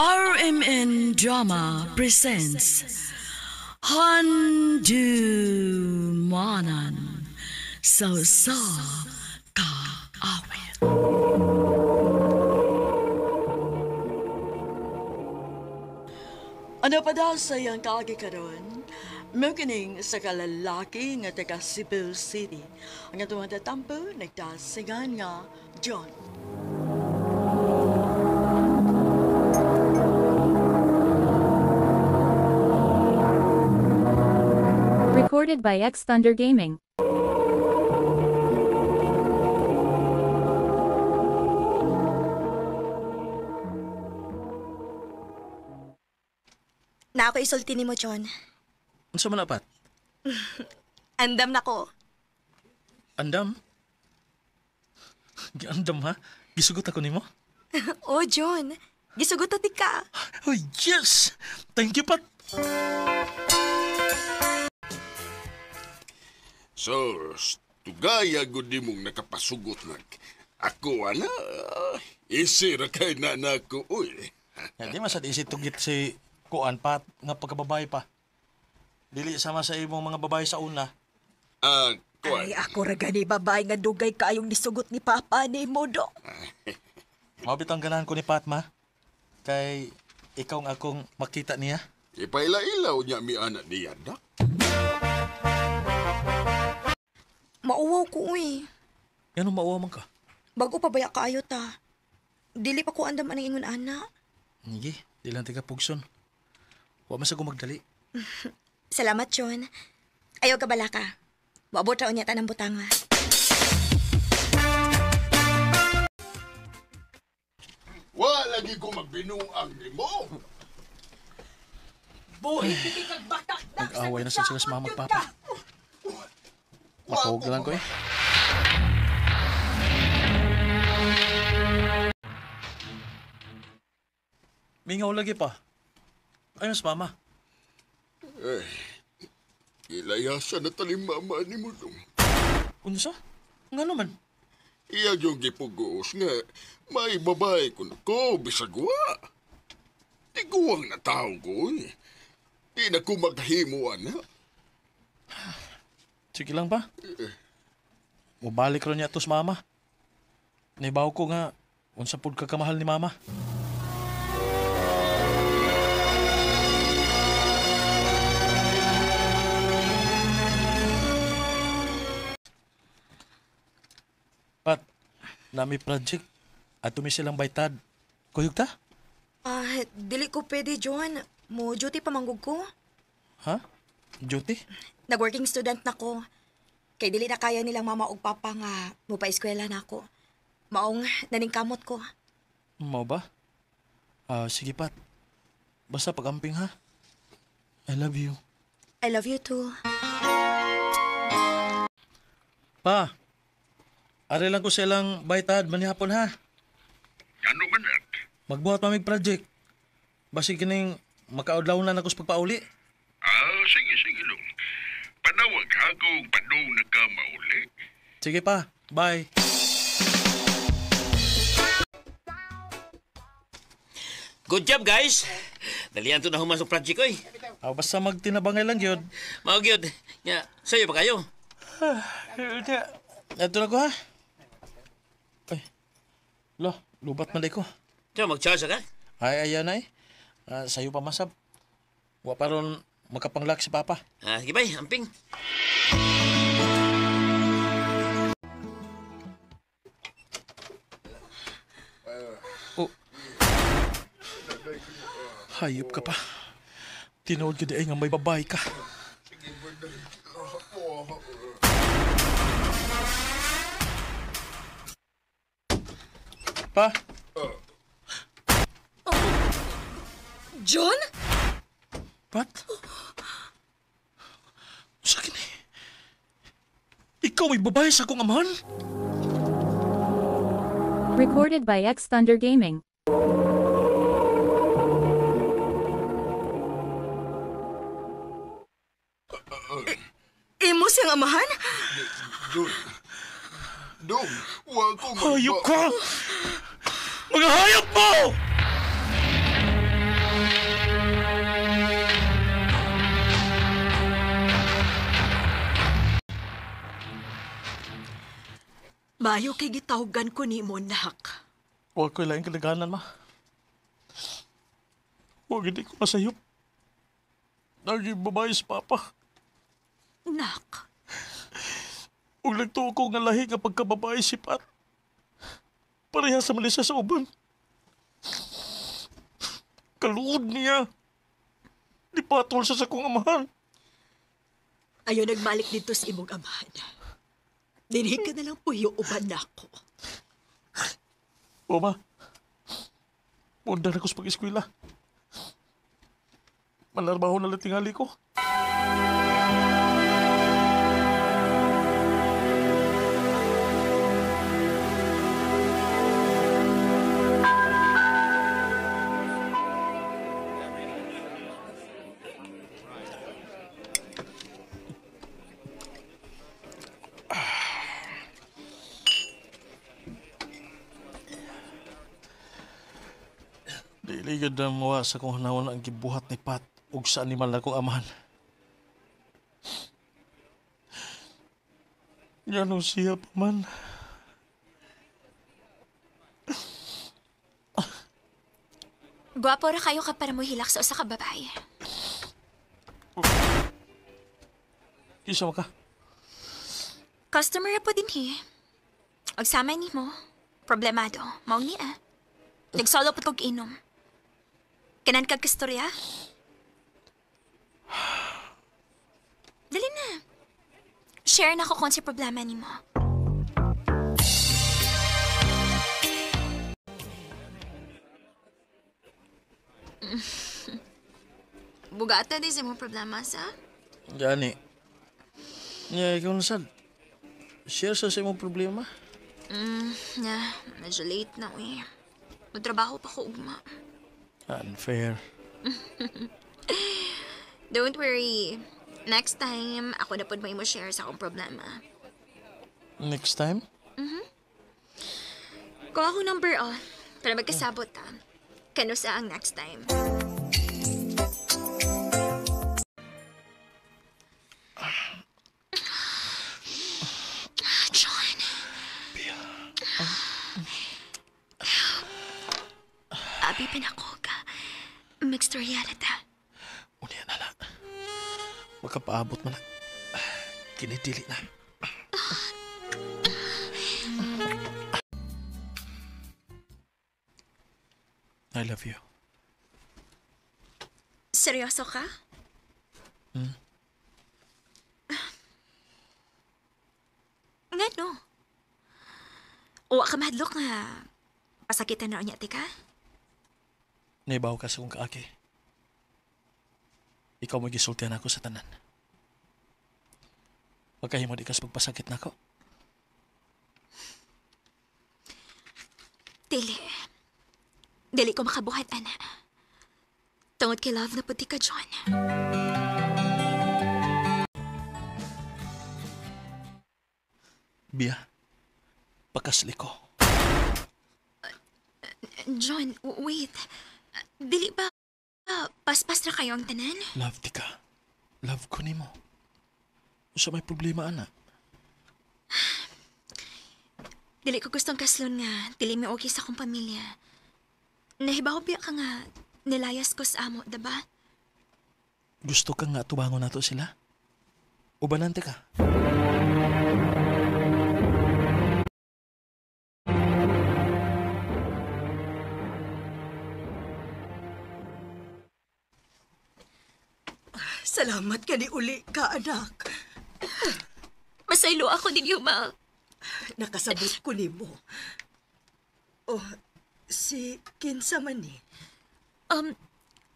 RMN Drama presents Handumanan Sa Ka Awit. Ano pa daw sa iyang kagikaroon? Mukining sa kalalaki nga taga Cebu City. Ang atong tatampo, nagdasingan nga John. Recorded by X Thunder Gaming. Na ako isulti ni mo, John. Unsa man apat? Andam na ko. Andam? Giandam ha? Gisugot ako nimo? Oh, John. Gisugot ati ka. Oh, yes! Thank you, Pat! So, tugaya gud mong nakapasugot nag. Ako, ana, isira kay na ko, uy. Di masad isip tugit si Kuan Pat nga pagkababay pa. Dili sama sa imong mga babae sa una. Kuan. Ay, ako ragani babae nga dugay kayong nisugot ni Papa ni Modo. Mabit ang ganahan ko ni Pat, ma. Kay ikaw nga akong makita niya. Ipaila-ilaw niya mi anak niya, na? Mauwaw ko, uy. Yan ang mauwa man ka. Bago pa baya kaayo ta. Dili pa ko andam ang ingon ana. Hindi, di lang tiga pugson. Wa man sa gumagdali. Salamat, John. Ayaw ka bala ka. Wabot raon yata ng butanga. Wa lagi ko magbinuang ni mo. Boy, hindi kag batak na. Nag-away na sila sa mama at papa. Matawag lang ko eh. Mingaw lagi pa. Ayun sa mama. Ilayasan na talimama ni mo dong. Unsa? Nga naman. Iya yung gipugoos nga, may babae ko, bisagwa. Di guwang na tao ko eh. Di na ko maghimuan ha. Sige lang pa. Mubalik ron niya to sa mama. Naibaw ko nga, unsa pud ka kamahal ni mama. Pat, nami project. At tumi silang baytad. Kuyog ta? Dili ko pwede, John. Mo duty pa manggug ko. Ha? Duty? Nag-working student na ko. Kay dili na kaya nilang mama ug papa nga mupa-eskwela na ako. Maong naningkamot ko. Mau ba? Sige Pat. Basta pag-amping ha. I love you. I love you too. Pa, ari lang ko silang baytad manihapon ha. Ano man at? Magbuhat mamig project. Basi kining makaudlaw na ako sa pagpauli. Sige lang. Panawag ha kung paano nagkamauli. Sige pa, bye. Good job, guys. Dalian to na human sa project ko eh. Basta magtinabangay lang yun. Mga gyud. Nya, sayo pa kayo. Ito na ko ha. Ay, lubat man ko. Tiyo, mag-charge ka? Ay, ayan na eh. Sa'yo pa masab. Wa pa ron makapanglak si Papa. Sige bay, amping. Oh. Hayop ka pa. Tinood ka di ay nga may babae ka. Pa? John? Pat? Sa akin eh. Ikaw may babae sa akong amahan? Recorded by X Thunder Gaming. Imo siyang amahan? Dong, wag ko Hayop ka! Mga hayop mo! Mayo kay gitawgan ko ni mo, nak. Huwag ko lang kalaganan, ma. Huwag hindi ko masayop. Naging babae si Papa. Nak, Huwag nagtuo ko nga lahi nga pagkababae si Pat. Pareha sa malisa sa uban. Kaluod niya. Di patol sa sakong amahan. ayo nagbalik dito sa imong amahan. Dinhi ka na lang puyo uban nako. O ma, munda na ko sa pag-eskwela. Malarbaho na lang tingali ko. Diligad na mawa sa kung hanawan ang gibuhat ni Pat ug sa animal na kong amahan. Ganun siya pa man. Gwapo ra kayo ka para mo hilak sa usa ka babae. Isa ka. Customer ra po din Og sama ni mo, problemado, mao ni Nagsolo po tog inom. Kanan kag kastorya? Dali na. Share na ko kung si problema ni mo. Bugata di sa mong problema sa? Gani. Nya, ikaw na sad. Share sa imong problema. Medyo late na Magtrabaho pa ko ugma. Unfair. Don't worry. Next time, ako na po may mo share sa akong problema. Next time? Kuha ko number, para magkasabot, Kano sa ang next time? John. Abi pinako ka. Migstorya na ta. Unya na lang. Magkapaabot man na. Kinidili na. I love you. Seryoso ka? Nga no. Uwa ka mahadlok nga. Pasakitan na niya, tika? Naibaw ka sa kong kaaki. Ikaw mo gisultihan ako sa tanan. Pagkahimo di ka sa pagpasakit na ako. Dili. Dili ko makabuhat, ana. Tungod kay love na puti ka, John. Bia, pakasli ko. John, wait. Dili ba paspas na kayo ang tanan? Love di ka. Love ko ni mo. Sa may problema, ana. Dili ko gustong kaslon nga. Dili mi okay sa akong pamilya. Nahibaw biya ka nga nilayas ko sa amo, diba? Gusto ka nga tubangon nato sila? Ubanante ka? Salamat ka ni uli ka, anak. Masaylo ako din yung Nakasabot ko ni mo. Oh, si Kinsa man ni.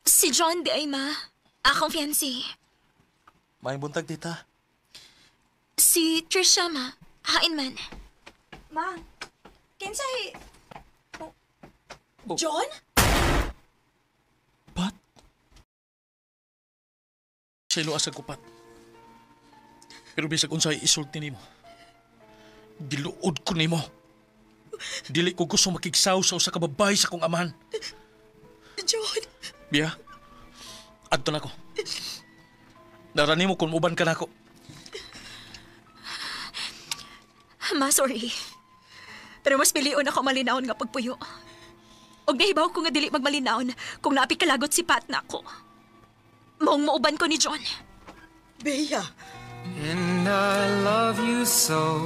Si John di ay akong fiancé. May buntag, tita. Si Trisha, hain man. Ma, kinsay... Oh. John? Pat? Siya iluasag ko, Pat. Pero bisag unsay isulti nimo. Giluod ko nimo. Dili ko gusto makigsaw sa usa ka babae sa kong amahan. John, Biya, adto na ko. Narani mo kung uban ka na ako. Ma, sorry. Pero mas pilion ako malinawon nga pagpuyo. Og nahibaw ko nga dili magmalinawon kung naapi kalagot si Pat na ako. Maong mauban ko ni John. Bea. And I love you so.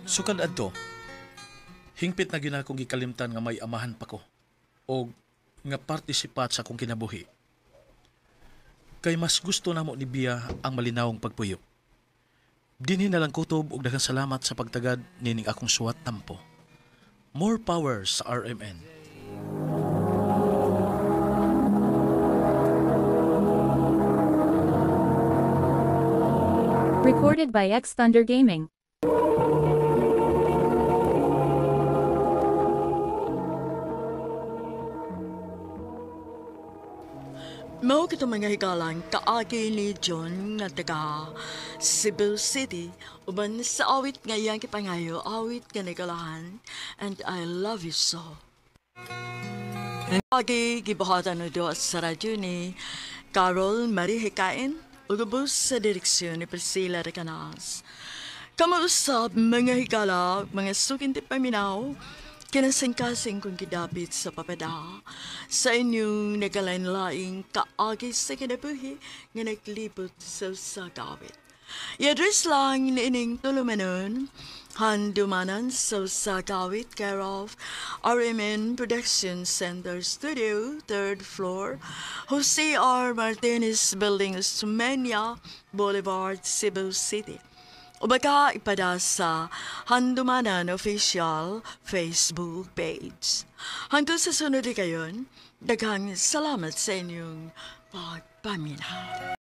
Sukad adto, hingpit na gina kong gikalimtan nga may amahan pa ko. O nga partisipat sa akong kinabuhi. Kay mas gusto na mo ni Bia ang malinawong pagpuyo. Dinhi na lang kutob og daghang salamat sa pagtagad nining akong suwat tampo. More power sa RMN. Recorded by X Thunder Gaming. Mao kita mga higalang kaagi ni John nga taga Cebu City uban sa awit nga iyang kipangayo awit nga nagalahan and I love you so. Agi gibuhatan no do sa radyo ni Carol Marie Hikain ugubos sa direksyon ni Priscilla Recanas. Kamuusap mga higala, mga sukinti paminaw, kinasingkasing kong kidapit sa papada sa inyong nagalain-laing kaagi sa kinabuhi nga naglibot sa sagawit. I-address lang ni ining tulumanon, handumanan sa sagawit care of RMN Production Center Studio, 3rd floor, Jose R. Martinez Building, Sumenia Boulevard, Cebu City. O baka ipada sa Handumanan Official Facebook page. Hangtod sa sunod kayon, daghang salamat sa inyong pagpaminaw.